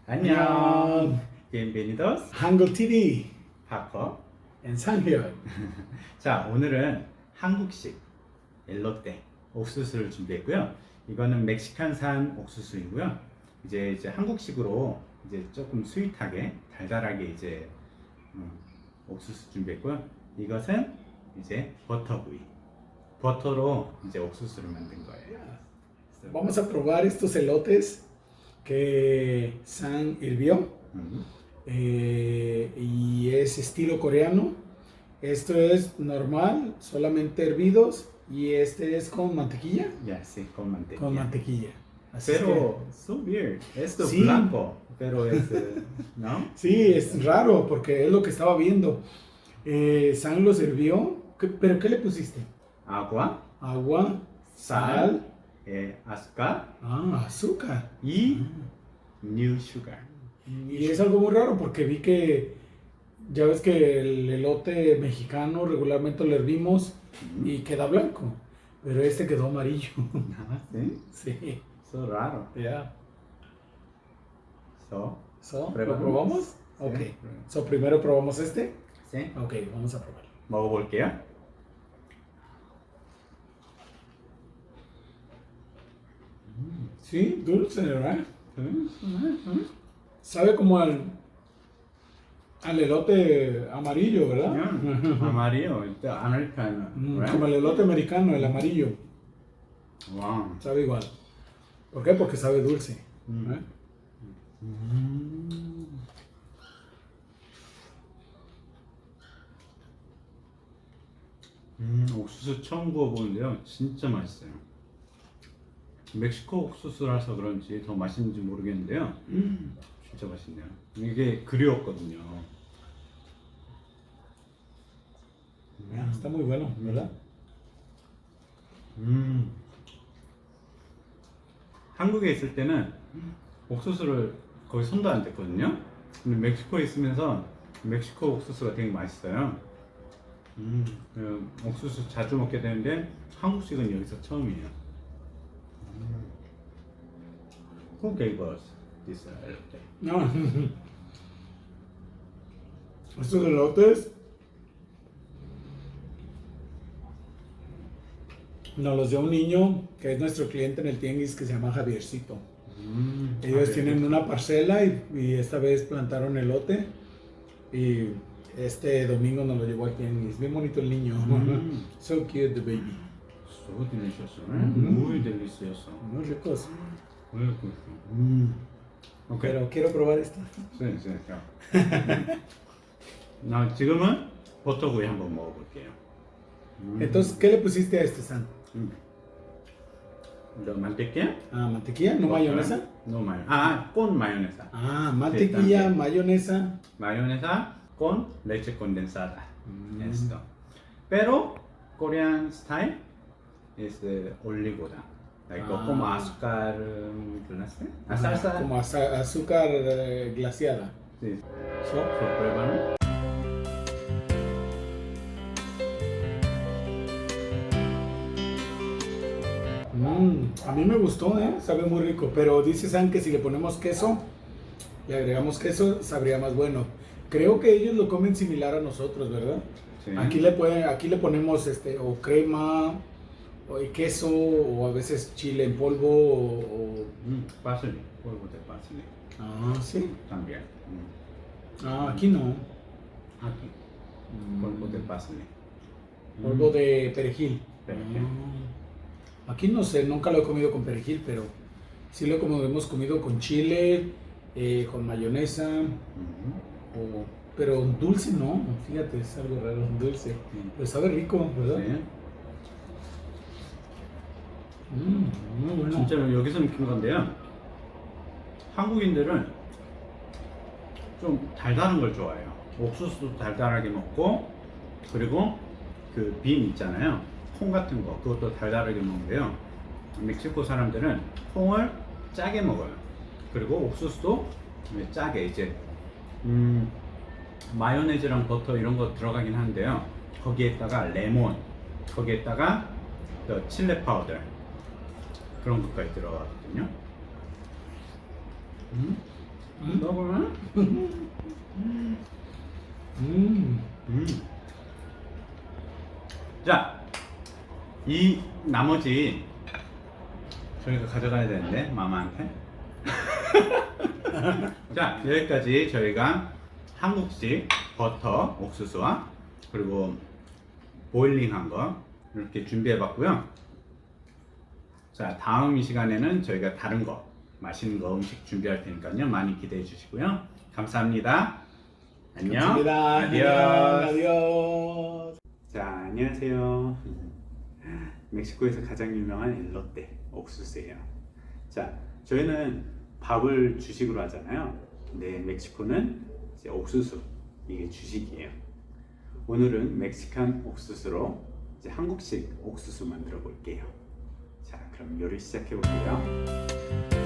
안녕. Bienvenidos. 한국 TV 파커. and 상현. 자, 오늘은 한국식 엘로떼 옥수수를 준비했고요. 이거는 멕시칸산 옥수수이고요. 이제 한국식으로 이제 조금 스윗하게 달달하게 이제 옥수수 준비했고요. 이것은 이제 버터구이. 버터로 이제 옥수수를 만든 거예요. Vamos a probar estos elotes que San hirvió y es estilo coreano. Esto es normal, solamente hervidos, y este es con mantequilla. Ya, sí, con mantequilla. Con mantequilla. Así Pero, so weird. Esto Sí. blanco, pero es, ¿no? sí, es raro porque es lo que estaba viendo. San los hirvió. ¿Pero qué le pusiste? Agua, Agua, sal, azúcar azúcar. y new sugar. Y es algo muy raro porque vi que ya ves que el elote mexicano regularmente lo hervimos y queda blanco, pero este quedó amarillo. Ah, ¿sí? Sí. So raro. Ya. So, ¿Lo ¿Probamos? probamos? Sí, Ok. probemos. So, primero probamos este. ¿sí? Ok, vamos a probarlo. 먹어볼게요. Sí, dulce, ¿verdad? Sabe como al elote amarillo, ¿verdad? Amarillo, este americano. right? Como el elote americano, el amarillo. Wow. Sabe igual. ¿Por qué? Porque sabe dulce. ¿eh? 옥수수 처음 구워보는데요. 진짜 맛있어요. 멕시코 옥수수라서 그런지 더 맛있는지 모르겠는데요. 진짜 맛있네요. 이게 그리웠거든요. Está muy bueno, ¿verdad? 한국에 있을 때는 옥수수를 거의 손도 안 댔거든요. 근데 멕시코에 있으면서 멕시코 옥수수가 되게 맛있어요. 옥수수 자주 먹게 되는데 한국식은 여기서 처음이에요. Who gave us this elote? No. Estos elotes nos los dio un niño que es nuestro cliente en el tianguis que se llama Javiercito. Ellos tienen una parcela y esta vez plantaron elote y este domingo nos lo llevó al tianguis. Bien bonito el niño. So cute the baby. So delicious. Muy delicioso. Muy ricos. Muy rico. Ok. Pero quiero probar esto. 네, 네, 지금은 버터구이 한번 먹어볼게요. Entonces, ¿qué le pusiste a este, San? mantequilla? Ah, mantequilla, no mayonesa. No mayonesa. Ah, con mayonesa. Ah, mantequilla, también. mayonesa. Mayonesa con leche condensada. Esto. Pero Korean style es oligoda. Like como azúcar glace. Salsa. Como azúcar glaciada. Sí. Pruébalo. A mí me gustó, sabe muy rico. Pero dice San que si le ponemos queso, le agregamos queso, sabría más bueno. Creo que ellos lo comen similar a nosotros, ¿verdad? Sí. Aquí le ponemos o crema, o queso, o a veces chile en polvo, Parsley. Polvo de parsley. Ah, sí. También. Ah, aquí no. Aquí. Polvo de parsley. Polvo de perejil. Perejil. Aquí no sé, nunca lo he comido con perejil, pero sí lo hemos comido con chile, con mayonesa, pero dulce no, fíjate, es algo raro, dulce. Pero sabe rico, ¿verdad? 네. Muy bueno. 진짜로 여기서 느낀 건데요. 한국인들은 좀 달달한 걸 좋아해요. 옥수수도 달달하게 먹고, 그리고 그 빔 있잖아요. 콩 같은 거, 그것도 달달하게 먹는데요. 멕시코 사람들은 콩을 짜게 먹어요. 그리고 옥수수도 짜게 이제 마요네즈랑 버터 이런 거 들어가긴 하는데요. 거기에다가 레몬, 거기에다가 칠리 파우더 그런 것까지 들어가거든요. 먹으면 자, 이 나머지 저희가 가져가야 되는데 마마한테. 자, 여기까지 저희가 한국식 버터 옥수수와 그리고 보일링한 거 이렇게 준비해 봤고요. 자, 다음 이 시간에는 저희가 다른 거 맛있는 거 음식 준비할 테니까요. 많이 기대해 주시고요. 감사합니다. 안녕. 감사합니다. 아디오스. Adiós. 자, 안녕하세요. 멕시코에서 가장 유명한 엘로테 옥수수예요. 자, 저희는 밥을 주식으로 하잖아요. 근데 멕시코는 이제 옥수수, 이게 주식이에요. 오늘은 멕시칸 옥수수로 이제 한국식 옥수수 만들어 볼게요. 자, 그럼 요리 시작해 볼게요.